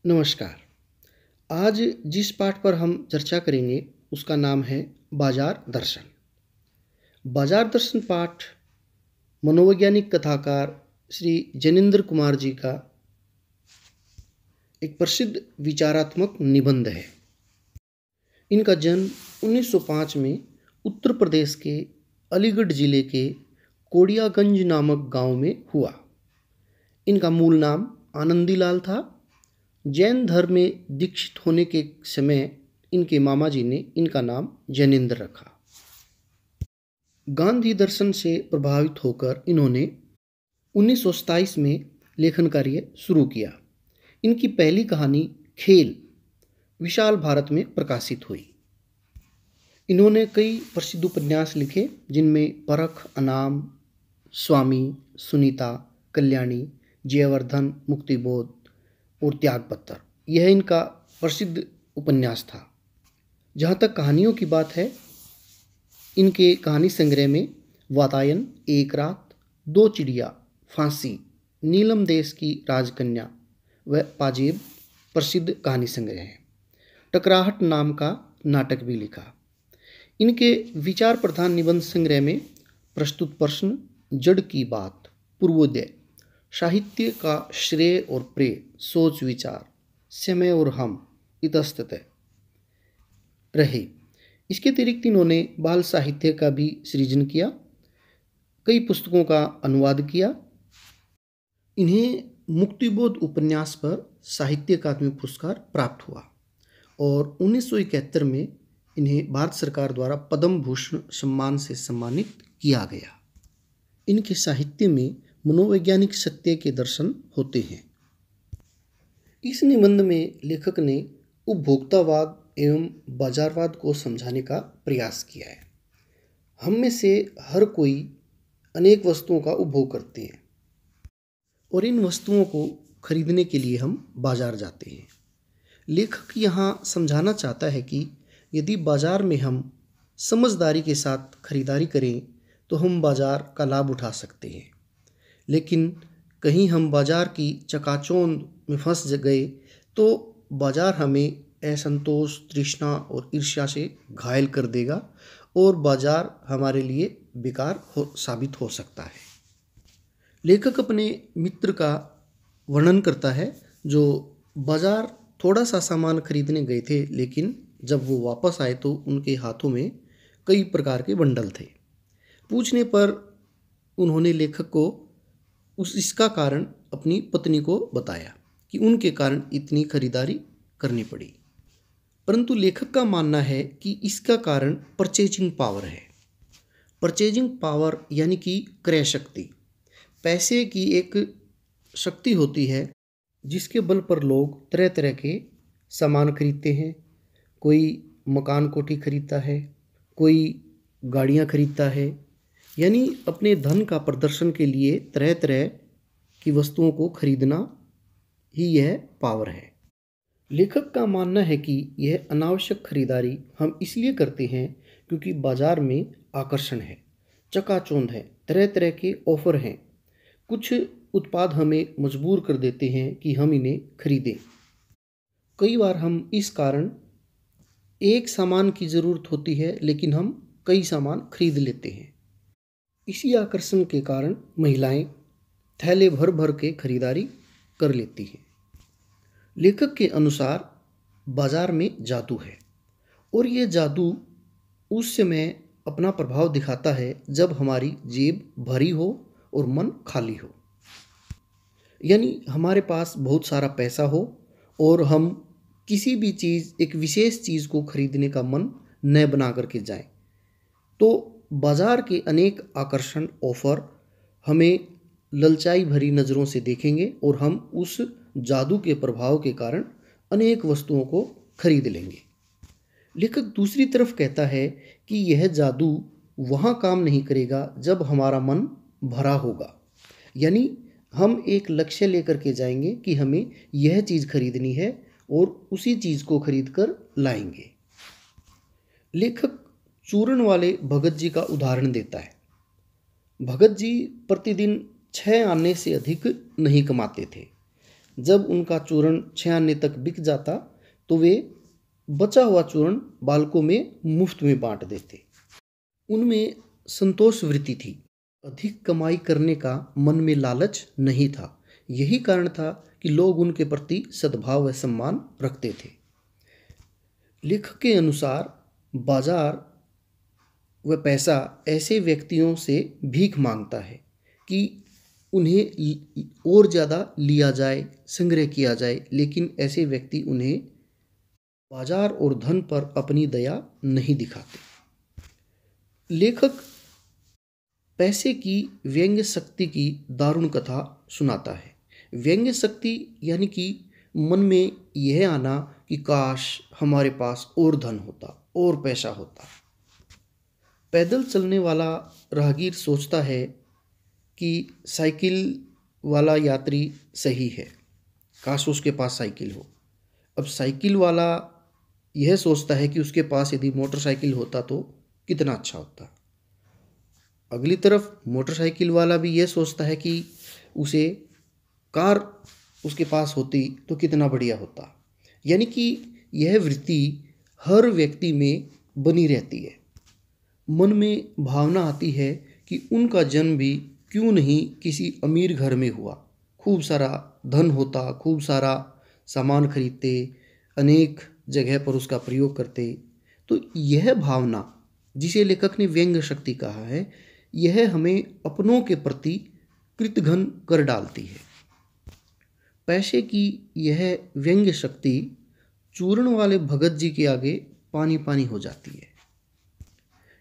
नमस्कार। आज जिस पाठ पर हम चर्चा करेंगे उसका नाम है बाजार दर्शन। बाजार दर्शन पाठ मनोवैज्ञानिक कथाकार श्री जैनेंद्र कुमार जी का एक प्रसिद्ध विचारात्मक निबंध है। इनका जन्म 1905 में उत्तर प्रदेश के अलीगढ़ जिले के कोडियागंज नामक गांव में हुआ। इनका मूल नाम आनंदीलाल था। जैन धर्म में दीक्षित होने के समय इनके मामा जी ने इनका नाम जैनेंद्र रखा। गांधी दर्शन से प्रभावित होकर इन्होंने 1927 में लेखन कार्य शुरू किया। इनकी पहली कहानी खेल विशाल भारत में प्रकाशित हुई। इन्होंने कई प्रसिद्ध उपन्यास लिखे जिनमें परख, अनाम, स्वामी, सुनीता, कल्याणी, जयवर्धन, मुक्तिबोध और त्यागपत्र, यह इनका प्रसिद्ध उपन्यास था। जहाँ तक कहानियों की बात है, इनके कहानी संग्रह में वातायन, एक रात, दो चिड़िया, फांसी, नीलम देश की राजकन्या व पाजेब प्रसिद्ध कहानी संग्रह हैं। टकराहट नाम का नाटक भी लिखा। इनके विचार प्रधान निबंध संग्रह में प्रस्तुत प्रश्न, जड़ की बात, पूर्वोदय, साहित्य का श्रेय और प्रेय, सोच विचार, समय और हम, इतस्ततः रहे। इसके अतिरिक्त इन्होंने बाल साहित्य का भी सृजन किया, कई पुस्तकों का अनुवाद किया। इन्हें मुक्तिबोध उपन्यास पर साहित्य अकादमी पुरस्कार प्राप्त हुआ और 1971 में इन्हें भारत सरकार द्वारा पद्म भूषण सम्मान से सम्मानित किया गया। इनके साहित्य में मनोवैज्ञानिक सत्य के दर्शन होते हैं। इस निबंध में लेखक ने उपभोक्तावाद एवं बाजारवाद को समझाने का प्रयास किया है। हम में से हर कोई अनेक वस्तुओं का उपभोग करते हैं और इन वस्तुओं को खरीदने के लिए हम बाजार जाते हैं। लेखक यहाँ समझाना चाहता है कि यदि बाजार में हम समझदारी के साथ खरीदारी करें तो हम बाजार का लाभ उठा सकते हैं, लेकिन कहीं हम बाजार की चकाचौंध में फंस गए तो बाजार हमें असंतोष, तृष्णा और ईर्ष्या से घायल कर देगा और बाजार हमारे लिए बेकार साबित हो सकता है। लेखक अपने मित्र का वर्णन करता है जो बाजार थोड़ा सा सामान खरीदने गए थे, लेकिन जब वो वापस आए तो उनके हाथों में कई प्रकार के बंडल थे। पूछने पर उन्होंने लेखक को इसका कारण अपनी पत्नी को बताया कि उनके कारण इतनी खरीदारी करनी पड़ी, परंतु लेखक का मानना है कि इसका कारण परचेजिंग पावर है। परचेजिंग पावर यानी कि क्रय शक्ति, पैसे की एक शक्ति होती है जिसके बल पर लोग तरह तरह के सामान खरीदते हैं। कोई मकान कोठी खरीदता है, कोई गाड़ियाँ खरीदता है, यानी अपने धन का प्रदर्शन के लिए तरह तरह की वस्तुओं को खरीदना ही यह पावर है। लेखक का मानना है कि यह अनावश्यक खरीदारी हम इसलिए करते हैं क्योंकि बाजार में आकर्षण है, चकाचौंध है, तरह तरह के ऑफर हैं। कुछ उत्पाद हमें मजबूर कर देते हैं कि हम इन्हें खरीदें। कई बार हम इस कारण एक सामान की ज़रूरत होती है लेकिन हम कई सामान खरीद लेते हैं। इसी आकर्षण के कारण महिलाएं थैले भर भर के खरीदारी कर लेती हैं। लेखक के अनुसार बाजार में जादू है और ये जादू उस समय अपना प्रभाव दिखाता है जब हमारी जेब भरी हो और मन खाली हो, यानी हमारे पास बहुत सारा पैसा हो और हम किसी भी चीज़, एक विशेष चीज़ को खरीदने का मन न बना करके जाएं, तो बाजार के अनेक आकर्षण, ऑफर हमें ललचाई भरी नज़रों से देखेंगे और हम उस जादू के प्रभाव के कारण अनेक वस्तुओं को खरीद लेंगे। लेखक दूसरी तरफ कहता है कि यह जादू वहाँ काम नहीं करेगा जब हमारा मन भरा होगा, यानी हम एक लक्ष्य लेकर के जाएंगे कि हमें यह चीज़ खरीदनी है और उसी चीज़ को खरीद कर लाएंगे। लेखक चूरण वाले भगत जी का उदाहरण देता है। भगत जी प्रतिदिन 6 आने से अधिक नहीं कमाते थे, जब उनका चूर्ण 6 आने तक बिक जाता तो वे बचा हुआ चूर्ण बालकों में मुफ्त में बांट देते। उनमें संतोष वृत्ति थी, अधिक कमाई करने का मन में लालच नहीं था। यही कारण था कि लोग उनके प्रति सद्भाव व सम्मान रखते थे। लेखक के अनुसार बाजार व पैसा ऐसे व्यक्तियों से भीख मांगता है कि उन्हें और ज़्यादा लिया जाए, संग्रह किया जाए, लेकिन ऐसे व्यक्ति उन्हें बाजार और धन पर अपनी दया नहीं दिखाते। लेखक पैसे की व्यंग्य शक्ति की दारुण कथा सुनाता है। व्यंग्य शक्ति यानी कि मन में यह आना कि काश हमारे पास और धन होता, और पैसा होता। पैदल चलने वाला राहगीर सोचता है कि साइकिल वाला यात्री सही है, काश उसके पास साइकिल हो। अब साइकिल वाला यह सोचता है कि उसके पास यदि मोटरसाइकिल होता तो कितना अच्छा होता। अगली तरफ मोटरसाइकिल वाला भी यह सोचता है कि उसे कार उसके पास होती तो कितना बढ़िया होता। यानी कि यह वृत्ति हर व्यक्ति में बनी रहती है। मन में भावना आती है कि उनका जन्म भी क्यों नहीं किसी अमीर घर में हुआ, खूब सारा धन होता, खूब सारा सामान खरीदते, अनेक जगह पर उसका प्रयोग करते। तो यह भावना जिसे लेखक ने व्यंग्य शक्ति कहा है, यह हमें अपनों के प्रति कृतघ्न कर डालती है। पैसे की यह व्यंग्य शक्ति चूर्ण वाले भगत जी के आगे पानी पानी हो जाती है,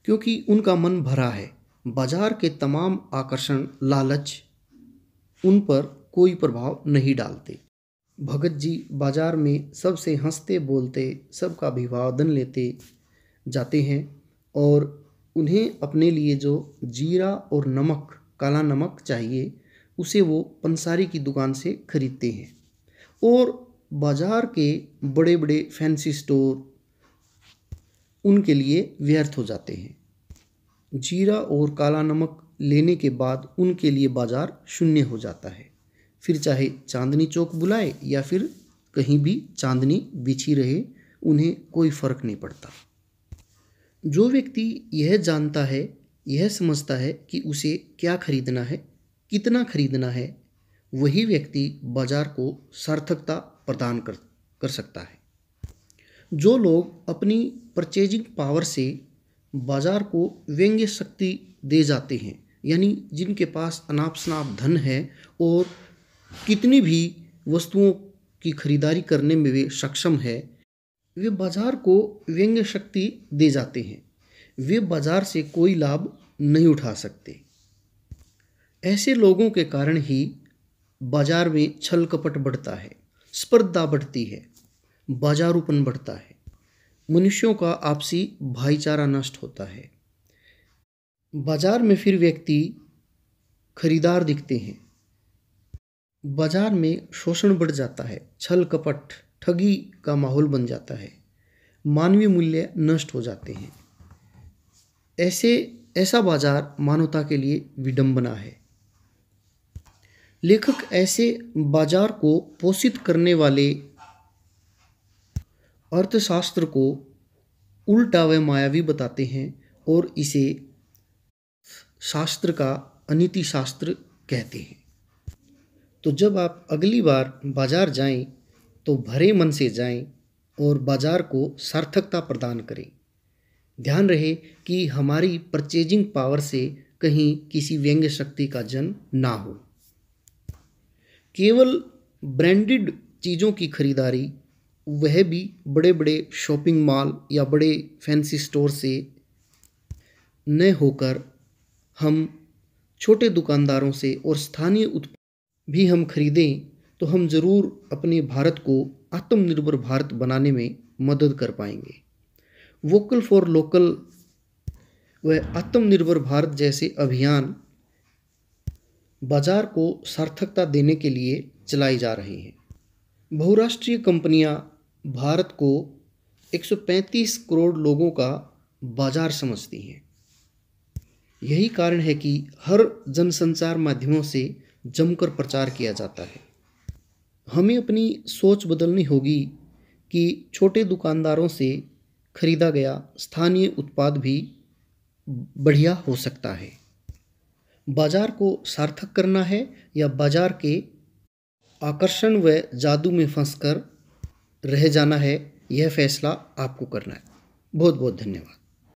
क्योंकि उनका मन भरा है। बाजार के तमाम आकर्षण, लालच उन पर कोई प्रभाव नहीं डालते। भगत जी बाजार में सबसे हंसते बोलते, सबका अभिवादन लेते जाते हैं और उन्हें अपने लिए जो जीरा और नमक, काला नमक चाहिए, उसे वो पंसारी की दुकान से खरीदते हैं। और बाजार के बड़े बड़े फैंसी स्टोर उनके लिए व्यर्थ हो जाते हैं। जीरा और काला नमक लेने के बाद उनके लिए बाजार शून्य हो जाता है। फिर चाहे चांदनी चौक बुलाए या फिर कहीं भी चांदनी बिछी रहे, उन्हें कोई फर्क नहीं पड़ता। जो व्यक्ति यह जानता है, यह समझता है कि उसे क्या खरीदना है, कितना खरीदना है, वही व्यक्ति बाजार को सार्थकता प्रदान कर सकता है। जो लोग अपनी परचेजिंग पावर से बाजार को व्यंग्य शक्ति दे जाते हैं, यानी जिनके पास अनाप शनाप धन है और कितनी भी वस्तुओं की खरीदारी करने में वे सक्षम है, वे बाजार को व्यंग्य शक्ति दे जाते हैं। वे बाजार से कोई लाभ नहीं उठा सकते। ऐसे लोगों के कारण ही बाजार में छल कपट बढ़ता है, स्पर्धा बढ़ती है, बाजारूपन बढ़ता है, मनुष्यों का आपसी भाईचारा नष्ट होता है। बाजार में फिर व्यक्ति खरीदार दिखते हैं। बाजार में शोषण बढ़ जाता है, छल कपट, ठगी का माहौल बन जाता है, मानवीय मूल्य नष्ट हो जाते हैं। ऐसा बाजार मानवता के लिए विडंबना है। लेखक ऐसे बाजार को पोषित करने वाले अर्थशास्त्र को उल्टा व मायावी बताते हैं और इसे शास्त्र का अनीति शास्त्र कहते हैं। तो जब आप अगली बार बाजार जाएं तो भरे मन से जाएं और बाजार को सार्थकता प्रदान करें। ध्यान रहे कि हमारी परचेजिंग पावर से कहीं किसी व्यंग्य शक्ति का जन्म ना हो। केवल ब्रांडेड चीज़ों की खरीदारी, वह भी बड़े बड़े शॉपिंग मॉल या बड़े फैंसी स्टोर से न होकर हम छोटे दुकानदारों से और स्थानीय उत्पाद भी हम खरीदें तो हम ज़रूर अपने भारत को आत्मनिर्भर भारत बनाने में मदद कर पाएंगे। वोकल फॉर लोकल व आत्मनिर्भर भारत जैसे अभियान बाजार को सार्थकता देने के लिए चलाई जा रही हैं। बहुराष्ट्रीय कंपनियां भारत को 135 करोड़ लोगों का बाजार समझती हैं। यही कारण है कि हर जनसंचार माध्यमों से जमकर प्रचार किया जाता है। हमें अपनी सोच बदलनी होगी कि छोटे दुकानदारों से खरीदा गया स्थानीय उत्पाद भी बढ़िया हो सकता है। बाजार को सार्थक करना है या बाजार के आकर्षण व जादू में फंसकर रह जाना है, यह फैसला आपको करना है। बहुत बहुत धन्यवाद।